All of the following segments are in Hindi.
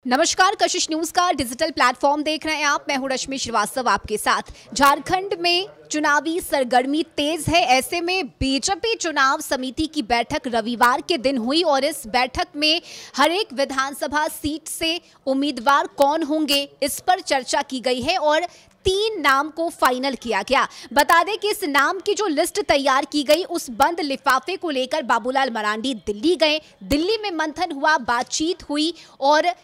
नमस्कार, कशिश न्यूज का डिजिटल प्लेटफॉर्म देख रहे हैं आप। मैं हूं रश्मि श्रीवास्तव आपके साथ। झारखंड में चुनावी सरगर्मी तेज है। ऐसे में बीजेपी चुनाव समिति की बैठक रविवार के दिन हुई और इस बैठक में हर एक विधानसभा सीट से उम्मीदवार कौन होंगे इस पर चर्चा की गई है और 3 नाम को फाइनल किया गया। बता दें कि इस नाम की जो लिस्ट तैयार की गई उस बंद लिफाफे को लेकर बाबूलाल मरांडी दिल्ली गए। दिल्ली में मंथन हुआ, बातचीत हुई और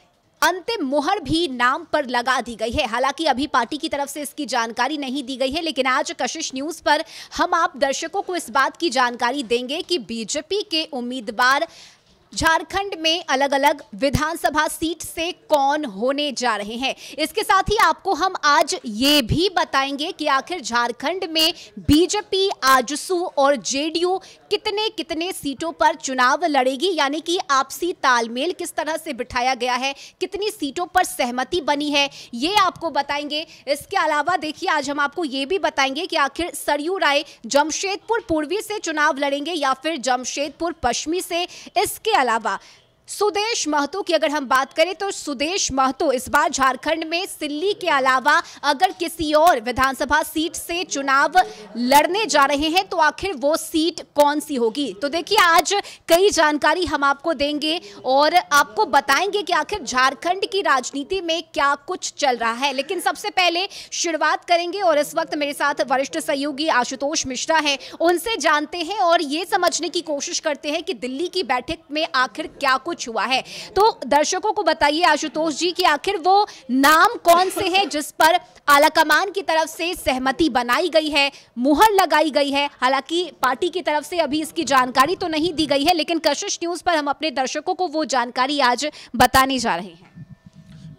अंतिम मुहर भी नाम पर लगा दी गई है। हालांकि अभी पार्टी की तरफ से इसकी जानकारी नहीं दी गई है, लेकिन आज कशिश न्यूज पर हम आप दर्शकों को इस बात की जानकारी देंगे कि बीजेपी के उम्मीदवार झारखंड में अलग अलग विधानसभा सीट से कौन होने जा रहे हैं। इसके साथ ही आपको हम आज ये भी बताएंगे कि आखिर झारखंड में बीजेपी, आजसू और जेडीयू कितने कितने सीटों पर चुनाव लड़ेगी, यानी कि आपसी तालमेल किस तरह से बिठाया गया है, कितनी सीटों पर सहमति बनी है, ये आपको बताएंगे। इसके अलावा देखिए, आज हम आपको ये भी बताएंगे कि आखिर सरयू राय जमशेदपुर पूर्वी से चुनाव लड़ेंगे या फिर जमशेदपुर पश्चिमी से। इसके अलावा सुदेश महतो की अगर हम बात करें तो सुदेश महतो इस बार झारखंड में सिल्ली के अलावा अगर किसी और विधानसभा सीट से चुनाव लड़ने जा रहे हैं तो आखिर वो सीट कौन सी होगी। तो देखिए, आज कई जानकारी हम आपको देंगे और आपको बताएंगे कि आखिर झारखंड की राजनीति में क्या कुछ चल रहा है। लेकिन सबसे पहले शुरुआत करेंगे और इस वक्त मेरे साथ वरिष्ठ सहयोगी आशुतोष मिश्रा है, उनसे जानते हैं और ये समझने की कोशिश करते हैं कि दिल्ली की बैठक में आखिर क्या कुछ हुआ है। तो दर्शकों को बताइए आशुतोष जी कि आखिर वो नाम कौन से हैं जिस पर आलाकमान की तरफ से सहमति बनाई गई है, मुहर लगाई गई है। हालांकि पार्टी की तरफ से अभी इसकी जानकारी तो नहीं दी गई है, लेकिन कशिश न्यूज पर हम अपने दर्शकों को वो जानकारी आज बताने जा रहे हैं।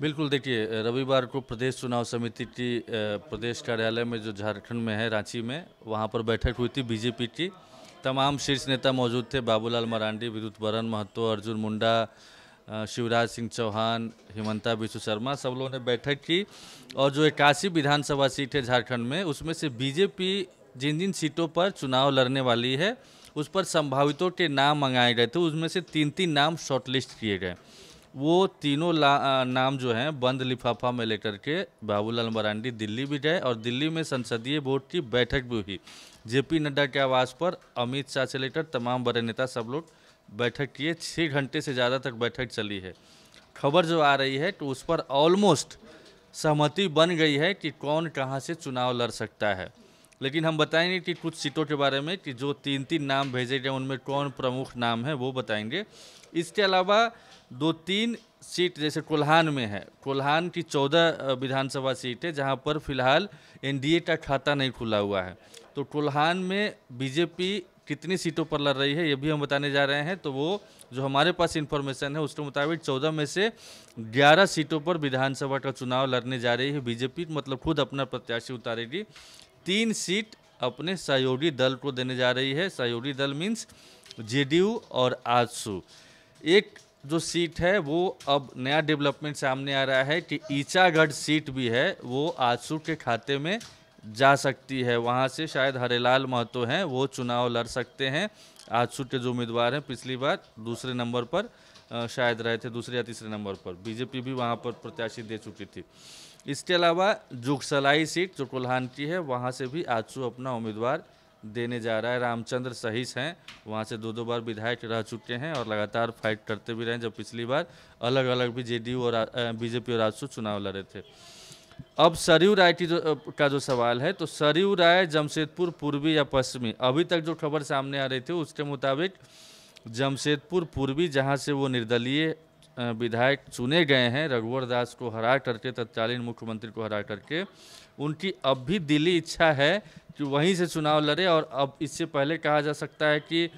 बिल्कुल, देखिए, रविवार को प्रदेश चुनाव समिति की प्रदेश कार्यालय में जो झारखंड में है, रांची में, वहां पर बैठक हुई थी। बीजेपी की तमाम शीर्ष नेता मौजूद थे। बाबूलाल मरांडी, विद्युत बरन महतो, अर्जुन मुंडा, शिवराज सिंह चौहान, हिमंता बिश्व शर्मा, सब लोगों ने बैठक की। और जो 81 विधानसभा सीट है झारखंड में, उसमें से बीजेपी जिन जिन सीटों पर चुनाव लड़ने वाली है उस पर संभावितों के नाम मंगाए गए थे। उसमें से 3-3 नाम शॉर्टलिस्ट किए गए। वो तीनों नाम जो हैं बंद लिफाफा में लेकर के बाबूलाल मरांडी दिल्ली भी गए और दिल्ली में संसदीय बोर्ड की बैठक भी हुई। जेपी नड्डा के आवास पर अमित शाह से लेकर तमाम बड़े नेता सब लोग बैठक किए। 6 घंटे से ज़्यादा तक बैठक चली है। खबर जो आ रही है तो उस पर ऑलमोस्ट सहमति बन गई है कि कौन कहां से चुनाव लड़ सकता है। लेकिन हम बताएंगे कि कुछ सीटों के बारे में कि जो 3-3 नाम भेजे गए उनमें कौन प्रमुख नाम है वो बताएंगे। इसके अलावा 2-3 सीट जैसे कोल्हान में है, कोल्हान की 14 विधानसभा सीट है जहां पर फिलहाल एनडीए का खाता नहीं खुला हुआ है। तो कोल्हान में बीजेपी कितनी सीटों पर लड़ रही है ये भी हम बताने जा रहे हैं। तो वो जो हमारे पास इंफॉर्मेशन है उसके मुताबिक 14 में से 11 सीटों पर विधानसभा का चुनाव लड़ने जा रही है बीजेपी, मतलब खुद अपना प्रत्याशी उतारेगी। 3 सीट अपने सहयोगी दल को देने जा रही है। सहयोगी दल मीन्स जेडीयू और आजसू। एक जो सीट है वो अब नया डेवलपमेंट सामने आ रहा है कि ईचागढ़ सीट भी है, वो आजसू के खाते में जा सकती है। वहाँ से शायद हरेलाल महतो हैं, वो चुनाव लड़ सकते हैं। आजसू के जो उम्मीदवार हैं पिछली बार दूसरे नंबर पर शायद रहे थे, दूसरे या तीसरे नंबर पर। बीजेपी भी वहाँ पर प्रत्याशी दे चुकी थी। इसके अलावा जुगसलाई सीट जो कोल्हान की है, वहाँ से भी आजसू अपना उम्मीदवार देने जा रहा है। रामचंद्र सहीस हैं, वहाँ से 2-2 बार विधायक रह चुके हैं और लगातार फाइट करते भी रहे, जब पिछली बार अलग अलग भी जेडीयू और बीजेपी और आजसू चुनाव लड़े थे। अब सरयू राय की का जो सवाल है, तो सरयू राय जमशेदपुर पूर्वी या पश्चिमी, अभी तक जो खबर सामने आ रही थी उसके मुताबिक जमशेदपुर पूर्वी, जहाँ से वो निर्दलीय विधायक चुने गए हैं रघुवर दास को हरा करके, तत्कालीन मुख्यमंत्री को हरा करके, उनकी अब भी दिली इच्छा है कि वहीं से चुनाव लड़े। और अब इससे पहले कहा जा सकता है कि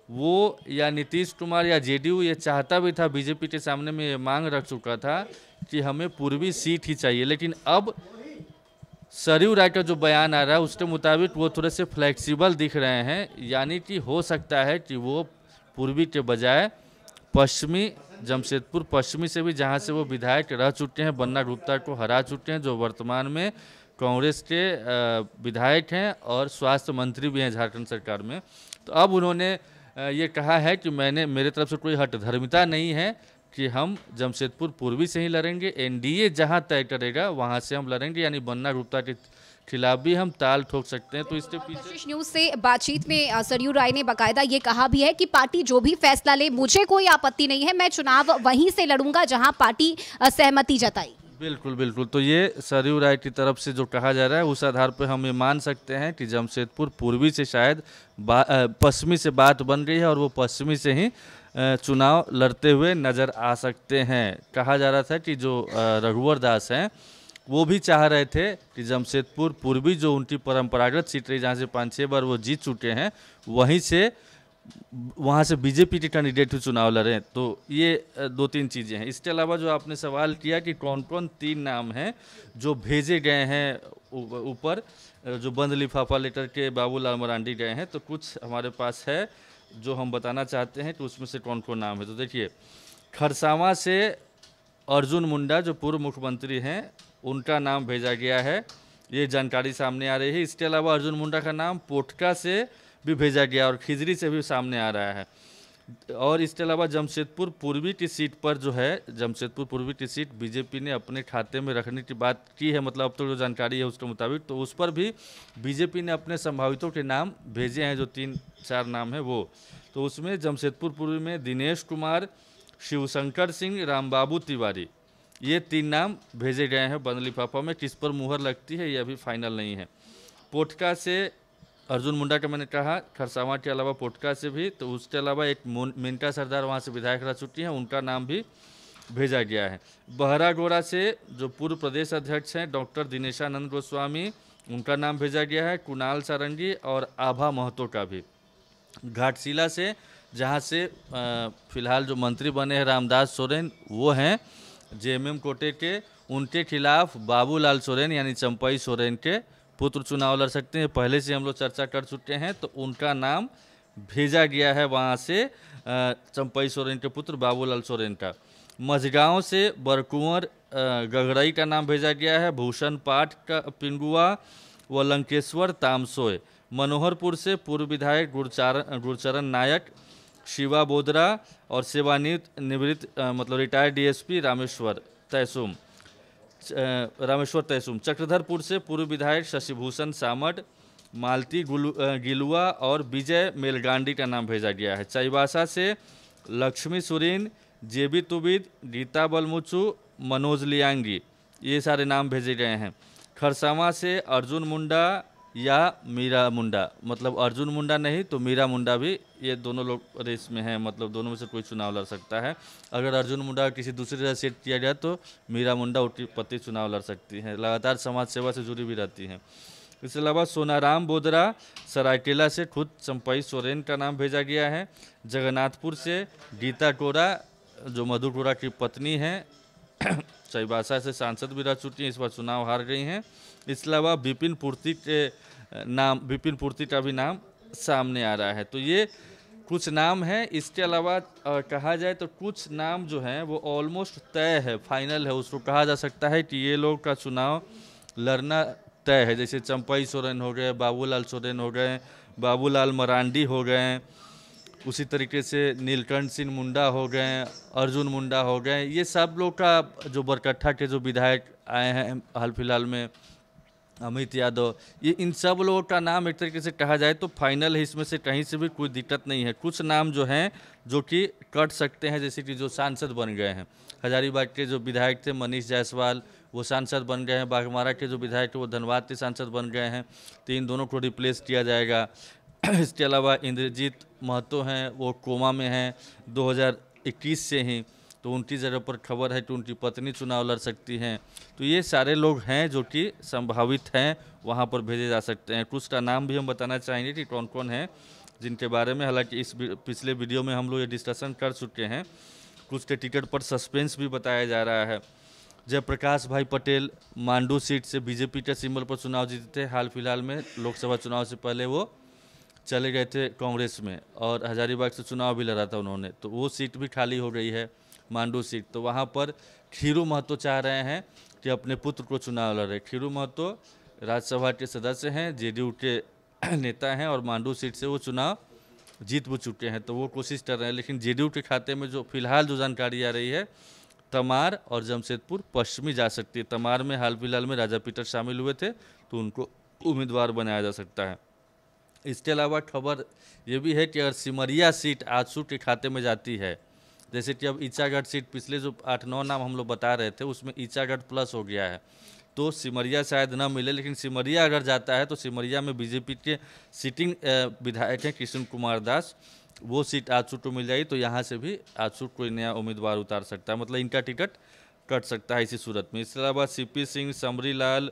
वो या नीतीश कुमार या जेडीयू ये चाहता भी था, बीजेपी के सामने में ये मांग रख चुका था कि हमें पूर्वी सीट ही चाहिए। लेकिन अब सरयू राय का जो बयान आ रहा है उसके मुताबिक वो थोड़े से फ्लेक्सिबल दिख रहे हैं, यानी कि हो सकता है कि वो पूर्वी के बजाय पश्चिमी, जमशेदपुर पश्चिमी से भी, जहां से वो विधायक रह चुके हैं, बन्ना गुप्ता को हरा चुके हैं, जो वर्तमान में कांग्रेस के विधायक हैं और स्वास्थ्य मंत्री भी हैं झारखंड सरकार में। तो अब उन्होंने ये कहा है कि मेरे तरफ से कोई हठधर्मिता नहीं है कि हम जमशेदपुर पूर्वी से ही लड़ेंगे, एनडीए जहां तय करेगा वहां से हम लड़ेंगे, यानी बन्ना गुप्ता के खिलाफ भी हम ताल ठोक सकते हैं। तो इसके पीछे कशिश न्यूज से बातचीत में सरयू राय ने बकायदा ये कहा भी है कि पार्टी जो भी फैसला ले मुझे कोई आपत्ति नहीं है, मैं चुनाव वहीं से लड़ूंगा जहां पार्टी सहमति जताई। बिल्कुल बिल्कुल, तो ये सरयू राय की तरफ से जो कहा जा रहा है उस आधार पर हम ये मान सकते हैं कि जमशेदपुर पूर्वी से शायद पश्चिमी से बात बन रही है और वो पश्चिमी से ही चुनाव लड़ते हुए नज़र आ सकते हैं। कहा जा रहा था कि जो रघुवर दास हैं वो भी चाह रहे थे कि जमशेदपुर पूर्वी जो उनकी परंपरागत सीट रही, जहाँ से 5-6 बार वो जीत चुके हैं, वहाँ से बीजेपी के कैंडिडेट चुनाव लड़ें। तो ये 2-3 चीज़ें हैं। इसके अलावा जो आपने सवाल किया कि कौन कौन 3 नाम हैं जो भेजे गए हैं ऊपर, जो बंद लिफाफा लेटर के बाबूलाल मरांडी गए हैं, तो कुछ हमारे पास है जो हम बताना चाहते हैं कि उसमें से कौन कौन नाम है। तो देखिए, खरसावां से अर्जुन मुंडा जो पूर्व मुख्यमंत्री हैं उनका नाम भेजा गया है, ये जानकारी सामने आ रही है। इसके अलावा अर्जुन मुंडा का नाम पोटका से भी भेजा गया और खिजरी से भी सामने आ रहा है। और इसके अलावा जमशेदपुर पूर्वी की सीट पर जो है, जमशेदपुर पूर्वी की सीट बीजेपी ने अपने खाते में रखने की बात की है, मतलब अब तो जो जानकारी है उसके मुताबिक, तो उस पर भी बीजेपी ने अपने संभावितों के नाम भेजे हैं, जो 3-4 नाम है वो। तो उसमें जमशेदपुर पूर्वी में दिनेश कुमार, शिवशंकर सिंह, रामबाबू तिवारी, ये 3 नाम भेजे गए हैं बंद लिफाफा में। किस पर मुहर लगती है ये अभी फाइनल नहीं है। पोटका से अर्जुन मुंडा का मैंने कहा, खरसावां के अलावा पोटका से भी, तो उसके अलावा एक मिनका सरदार वहाँ से विधायक रह चुकी हैं, उनका नाम भी भेजा गया है। बहरागोड़ा से जो पूर्व प्रदेश अध्यक्ष हैं डॉक्टर दिनेशानंद गोस्वामी, उनका नाम भेजा गया है, कुणाल सारंगी और आभा महतो का भी। घाटशिला से जहाँ से फिलहाल जो मंत्री बने हैं रामदास सोरेन, वो हैं जेएमएम कोटे के, उनके खिलाफ बाबूलाल सोरेन यानी चंपई सोरेन के पुत्र चुनाव लड़ सकते हैं। पहले से हम लोग चर्चा कर चुके हैं, तो उनका नाम भेजा गया है वहाँ से चंपई सोरेन के पुत्र बाबूलाल सोरेन का। मझगांव से बरकुंवर गगड़ई का नाम भेजा गया है, भूषण पाठ का पिंगुआ व लंकेश्वर तामसोय। मनोहरपुर से पूर्व विधायक गुरचरण नायक, शिवा बोदरा और सेवानिवृत्त मतलब रिटायर्ड डीएसपी रामेश्वर तैसुम। चक्रधरपुर से पूर्व विधायक शशिभूषण सामड, मालती गिलुआ और विजय मेलगांडी का नाम भेजा गया है। चाईबासा से लक्ष्मी सुरीन, जेबी तुबिद, गीता बलमुचू, मनोज लियांगी, ये सारे नाम भेजे गए हैं। खरसावां से अर्जुन मुंडा या मीरा मुंडा, मतलब अर्जुन मुंडा नहीं तो मीरा मुंडा भी, ये दोनों लोग रेस में हैं, मतलब दोनों में से कोई चुनाव लड़ सकता है। अगर अर्जुन मुंडा किसी दूसरी जगह सेट किया जाए तो मीरा मुंडा उनकी पति चुनाव लड़ सकती हैं, लगातार समाज सेवा से जुड़ी भी रहती हैं। इसके अलावा सोनाराम बोदरा सरायकेला से खुद चंपई सोरेन का नाम भेजा गया है। जगन्नाथपुर से गीता टोरा जो मधु टोरा की पत्नी हैं, चाईबासा से सांसद भी रह चुकी हैं, इस बार चुनाव हार गई हैं। इसके अलावा विपिन पूर्ति का भी नाम सामने आ रहा है। तो ये कुछ नाम हैं। इसके अलावा कहा जाए तो कुछ नाम जो हैं वो ऑलमोस्ट तय है, फाइनल है, उसको कहा जा सकता है कि ये लोग का चुनाव लड़ना तय है। जैसे चंपई सोरेन हो गए, बाबूलाल सोरेन हो गए, बाबूलाल मरांडी हो गए, उसी तरीके से नीलकंठ सिंह मुंडा हो गए, अर्जुन मुंडा हो गए, ये सब लोग का जो बरकट्ठा के जो विधायक आए हैं हाल फिलहाल में, अमित यादव, ये इन सब लोगों का नाम एक तरीके से कहा जाए तो फाइनल है, इसमें से कहीं से भी कोई दिक्कत नहीं है। कुछ नाम जो हैं जो कि कट सकते हैं, जैसे कि जो सांसद बन गए हैं, हजारीबाग के जो विधायक थे मनीष जायसवाल वो सांसद बन गए हैं, बाघमारा के जो विधायक थे वो धनबाद के सांसद बन गए हैं, तो इन दोनों को रिप्लेस किया जाएगा। इसके अलावा इंद्रजीत महतो हैं, वो कोमा में हैं 2021 से ही, तो उनकी जगह पर खबर है कि उनकी पत्नी चुनाव लड़ सकती हैं। तो ये सारे लोग हैं जो कि संभावित हैं, वहाँ पर भेजे जा सकते हैं। कुछ का नाम भी हम बताना चाहेंगे कि कौन कौन है जिनके बारे में, हालांकि इस पिछले वीडियो में हम लोग ये डिस्कशन कर चुके हैं। कुछ के टिकट पर सस्पेंस भी बताया जा रहा है। जयप्रकाश भाई पटेल मांडू सीट से बीजेपी के सिंबल पर चुनाव जीते थे, हाल फिलहाल में लोकसभा चुनाव से पहले वो चले गए थे कांग्रेस में और हजारीबाग से चुनाव भी लड़ा था उन्होंने, तो वो सीट भी खाली हो गई है मांडू सीट। तो वहाँ पर खीरू महतो चाह रहे हैं कि अपने पुत्र को चुनाव लड़े। खीरू महतो राज्यसभा के सदस्य हैं, जेडीयू के नेता हैं और मांडू सीट से वो चुनाव जीत भी चुके हैं, तो वो कोशिश कर रहे हैं। लेकिन जेडीयू के खाते में जो फिलहाल जो जानकारी आ रही है, तमार और जमशेदपुर पश्चिमी जा सकती है। तमार में हाल फिलहाल में राजा पीटर शामिल हुए थे, तो उनको उम्मीदवार बनाया जा सकता है। इसके अलावा खबर ये भी है कि अगर सिमरिया सीट आजसू के खाते में जाती है, जैसे कि अब ईचागढ़ सीट पिछले जो 8-9 नाम हम लोग बता रहे थे उसमें ईचागढ़ प्लस हो गया है, तो सिमरिया शायद ना मिले। लेकिन सिमरिया अगर जाता है तो सिमरिया में बीजेपी के सिटिंग विधायक हैं कृष्ण कुमार दास, वो सीट आजसू को मिल जाएगी, तो यहाँ से भी आजसू कोई नया उम्मीदवार उतार सकता है, मतलब इनका टिकट कट सकता है इसी सूरत में। इसके अलावा सीपी सिंह, समरी लाल,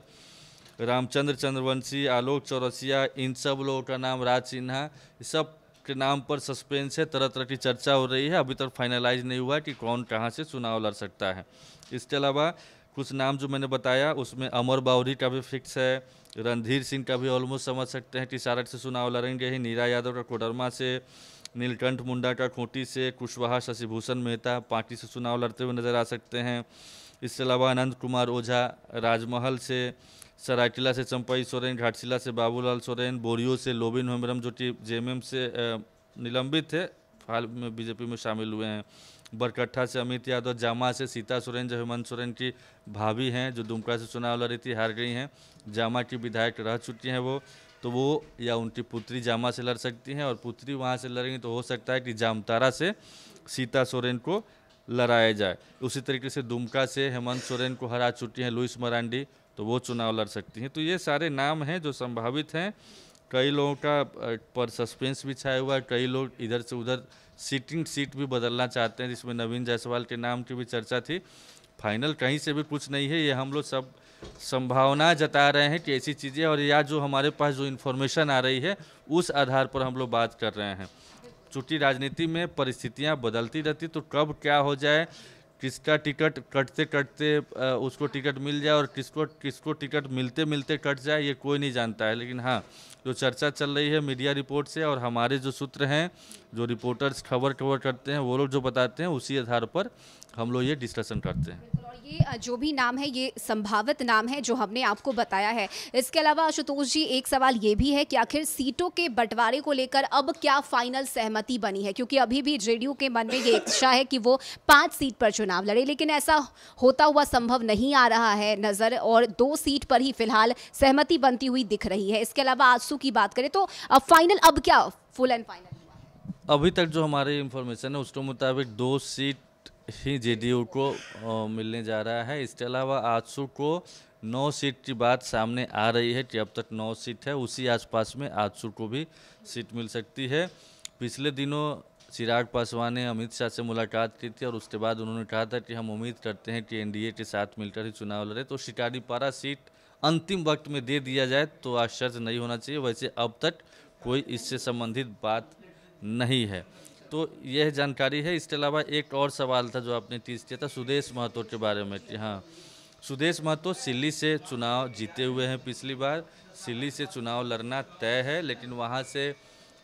रामचंद्र चंद्रवंशी, आलोक चौरसिया, इन सब लोगों का नाम, राज सिन्हा, इस सब के नाम पर सस्पेंस है, तरह तरह की चर्चा हो रही है। अभी तक फाइनलाइज नहीं हुआ कि कौन कहाँ से चुनाव लड़ सकता है। इसके अलावा कुछ नाम जो मैंने बताया उसमें अमर बावरी का भी फिक्स है, रणधीर सिंह का भी ऑलमोस्ट समझ सकते हैं कि सारठ से चुनाव लड़ेंगे ही, नीरा यादव का कोडरमा से, नीलकंठ मुंडा का खूंटी से, कुशवाहा शशिभूषण मेहता पार्टी से चुनाव लड़ते हुए नजर आ सकते हैं। इसके अलावा आनंद कुमार ओझा राजमहल से, सरायटिला से चंपई सोरेन, घाटशिला से बाबूलाल सोरेन, बोरियो से लोबिन हेम्ब्रम जो कि जेएमएम से निलंबित थे, हाल में बीजेपी में शामिल हुए हैं, बरकट्ठा से अमित यादव, जामा से सीता सोरेन जो हेमंत सोरेन की भाभी हैं, जो दुमका से चुनाव लड़ी थी, हार गई हैं, जामा की विधायक रह चुकी हैं वो, तो वो या उनकी पुत्री जामा से लड़ सकती हैं, और पुत्री वहाँ से लड़ेंगी तो हो सकता है कि जामतारा से सीता सोरेन को लड़ाया जाए। उसी तरीके से दुमका से हेमंत सोरेन को हरा चुकी हैं लुइस मरांडी, तो वो चुनाव लड़ सकती हैं। तो ये सारे नाम हैं जो संभावित हैं। कई लोगों का पर सस्पेंस भी छाया हुआ है, कई लोग इधर से उधर सीटिंग सीट भी बदलना चाहते हैं, जिसमें नवीन जायसवाल के नाम की भी चर्चा थी। फाइनल कहीं से भी कुछ नहीं है, ये हम लोग सब संभावना जता रहे हैं कि ऐसी चीज़ें, और या जो हमारे पास जो इन्फॉर्मेशन आ रही है उस आधार पर हम लोग बात कर रहे हैं। चूँकि राजनीति में परिस्थितियाँ बदलती रहती, तो कब क्या हो जाए, किसका टिकट कटते कटते उसको टिकट मिल जाए और किसको टिकट मिलते मिलते कट जाए, ये कोई नहीं जानता है। लेकिन हाँ, जो चर्चा चल रही है मीडिया रिपोर्ट से, और हमारे जो सूत्र हैं, जो रिपोर्टर्स खबर करते हैं, वो लोग जो बताते हैं, उसी आधार पर हम लोग ये डिस्कशन करते हैं। और ये जो भी नाम है ये संभावित नाम है जो हमने आपको बताया है। इसके अलावा आशुतोष जी, एक सवाल ये भी है कि आखिर सीटों के बंटवारे को लेकर अब क्या फाइनल सहमति बनी है, क्योंकि अभी भी जेडीयू के मन में ये इच्छा है कि वो 5 सीट पर चुनाव लड़े, लेकिन ऐसा होता हुआ संभव नहीं आ रहा है नजर, और 2 सीट पर ही फिलहाल सहमति बनती हुई दिख रही है। इसके अलावा आजसू की बात करें तो अब फाइनल अब क्या फुल एंड फाइनल? अभी तक जो हमारी इंफॉर्मेशन है उसके मुताबिक 2 सीट ही जेडीयू को मिलने जा रहा है। इसके अलावा आजसू को 9 सीट की बात सामने आ रही है कि अब तक 9 सीट है, उसी आसपास में आजसू को भी सीट मिल सकती है। पिछले दिनों चिराग पासवान ने अमित शाह से मुलाकात की थी और उसके बाद उन्होंने कहा था कि हम उम्मीद करते हैं कि एनडीए के साथ मिलकर ही चुनाव लड़े, तो शिकारीपारा सीट अंतिम वक्त में दे दिया जाए तो आश्चर्य नहीं होना चाहिए। वैसे अब तक कोई इससे संबंधित बात नहीं है, तो यह जानकारी है। इसके अलावा एक और सवाल था जो आपने टीज किया था सुदेश महतो के बारे में कि हाँ, सुदेश महतो सिल्ली से चुनाव जीते हुए हैं पिछली बार, सिल्ली से चुनाव लड़ना तय है, लेकिन वहाँ से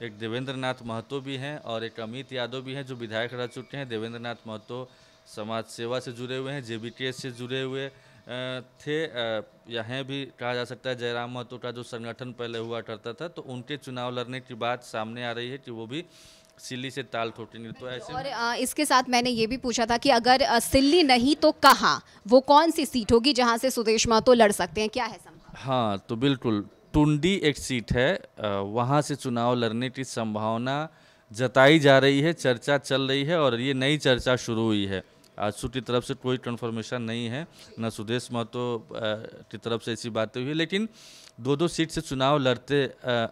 एक देवेंद्र नाथ महतो भी हैं और एक अमित यादव भी हैं जो विधायक रह चुके हैं। देवेंद्र नाथ महतो समाज सेवा से जुड़े हुए हैं, जेबीटीएस से जुड़े हुए थे। यहाँ भी कहा जा सकता है जयराम महतो का जो संगठन पहले हुआ करता था, तो उनके चुनाव लड़ने की बात सामने आ रही है कि वो भी सिल्ली से ताल ठोकेंगे। तो ऐसे और इसके साथ मैंने ये भी पूछा था कि अगर सिल्ली नहीं तो कहाँ, वो कौन सी सीट होगी जहाँ से सुदेश महतो लड़ सकते हैं, क्या है संभावना? हाँ, तो बिल्कुल टुंडी एक सीट है, वहाँ से चुनाव लड़ने की संभावना जताई जा रही है, चर्चा चल रही है, और ये नई चर्चा शुरू हुई है। आजसू की तरफ से कोई कन्फर्मेशन नहीं है, न सुदेश महतो की तरफ से ऐसी बातें हुई, लेकिन 2-2 सीट से चुनाव लड़ते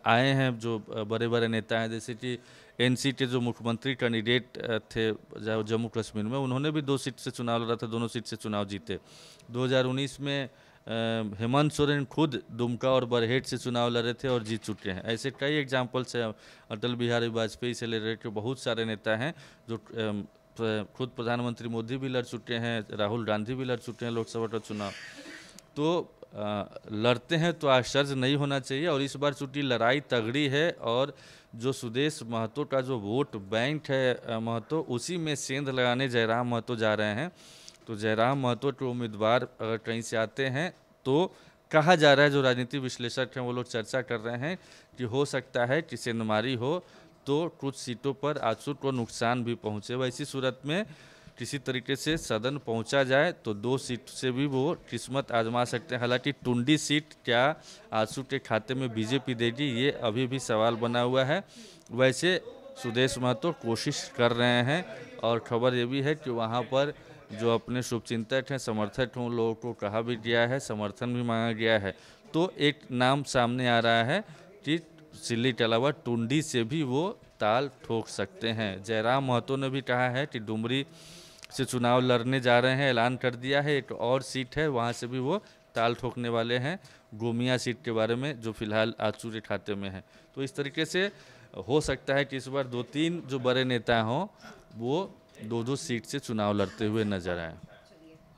आए हैं जो बड़े बड़े नेता हैं, जैसे कि एनसी के जो मुख्यमंत्री कैंडिडेट थे जम्मू कश्मीर में, उन्होंने भी 2 सीट से चुनाव लड़ा था, दोनों सीट से चुनाव जीते। 2019 में हेमंत सोरेन खुद दुमका और बरहेट से चुनाव लड़े थे और जीत चुके हैं। ऐसे कई एग्जाम्पल्स हैं, अटल बिहारी वाजपेयी से ले के बहुत सारे नेता हैं जो खुद प्रधानमंत्री मोदी भी लड़ चुके हैं, राहुल गांधी भी लड़ चुके हैं लोकसभा का चुनाव। तो लड़ते हैं तो आश्चर्य नहीं होना चाहिए, और इस बार चूंकि लड़ाई तगड़ी है और जो सुदेश महतो का जो वोट बैंक है महतो, उसी में सेंध लगाने जयराम महतो जा रहे हैं। तो जयराम महतो के उम्मीदवार अगर कहीं से आते हैं तो कहा जा रहा है, जो राजनीति विश्लेषक हैं वो लोग चर्चा कर रहे हैं कि हो सकता है कि सेंधमारी हो तो कुछ सीटों पर आजसू को नुकसान भी पहुंचे। वैसी सूरत में किसी तरीके से सदन पहुंचा जाए तो 2 सीट से भी वो किस्मत आजमा सकते हैं। हालांकि टुंडी सीट क्या आजसू के खाते में बीजेपी देगी, ये अभी भी सवाल बना हुआ है। वैसे सुदेश महतो कोशिश कर रहे हैं और खबर ये भी है कि वहाँ पर जो अपने शुभचिंतक हैं, समर्थक हैं, उन लोगों को कहा भी गया है, समर्थन भी मांगा गया है। तो एक नाम सामने आ रहा है कि सिल्ली के अलावा टुंडी से भी वो ताल ठोक सकते हैं। जयराम महतो ने भी कहा है कि डुमरी से चुनाव लड़ने जा रहे हैं, ऐलान कर दिया है। एक और सीट है, वहाँ से भी वो ताल ठोकने वाले हैं, गोमिया सीट के बारे में, जो फिलहाल आजसू के खाते में है। तो इस तरीके से हो सकता है कि इस बार 2-3 जो बड़े नेता हों वो 2-2 सीट से चुनाव लड़ते हुए नजर आए।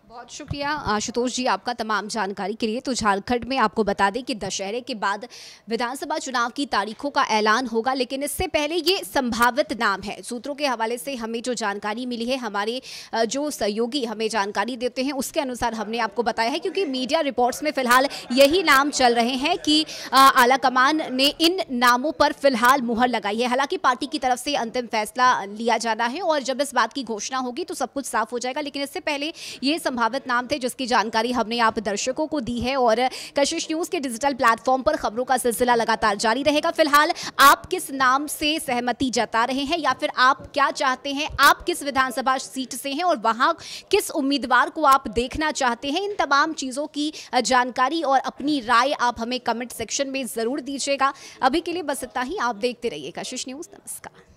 बहुत शुक्रिया आशुतोष जी आपका तमाम जानकारी के लिए। तो झारखंड में आपको बता दें कि दशहरे के बाद विधानसभा चुनाव की तारीखों का ऐलान होगा, लेकिन इससे पहले ये संभावित नाम है। सूत्रों के हवाले से हमें जो जानकारी मिली है, हमारे जो सहयोगी हमें जानकारी देते हैं उसके अनुसार हमने आपको बताया है, क्योंकि मीडिया रिपोर्ट्स में फिलहाल यही नाम चल रहे हैं कि आलाकमान ने इन नामों पर फिलहाल मुहर लगाई है। हालांकि पार्टी की तरफ से अंतिम फैसला लिया जाना है और जब इस बात की घोषणा होगी तो सब कुछ साफ हो जाएगा। लेकिन इससे पहले ये संभावित नाम थे जिसकी जानकारी हमने आप दर्शकों को दी है और कशिश न्यूज के डिजिटल प्लेटफॉर्म पर खबरों का सिलसिला लगातार जारी रहेगा। फिलहाल आप किस नाम से सहमति जता रहे हैं या फिर आप क्या चाहते हैं, आप किस विधानसभा सीट से हैं और वहां किस उम्मीदवार को आप देखना चाहते हैं, इन तमाम चीजों की जानकारी और अपनी राय आप हमें कमेंट सेक्शन में जरूर दीजिएगा। अभी के लिए बस इतना ही। आप देखते रहिए कशिश न्यूज। नमस्कार।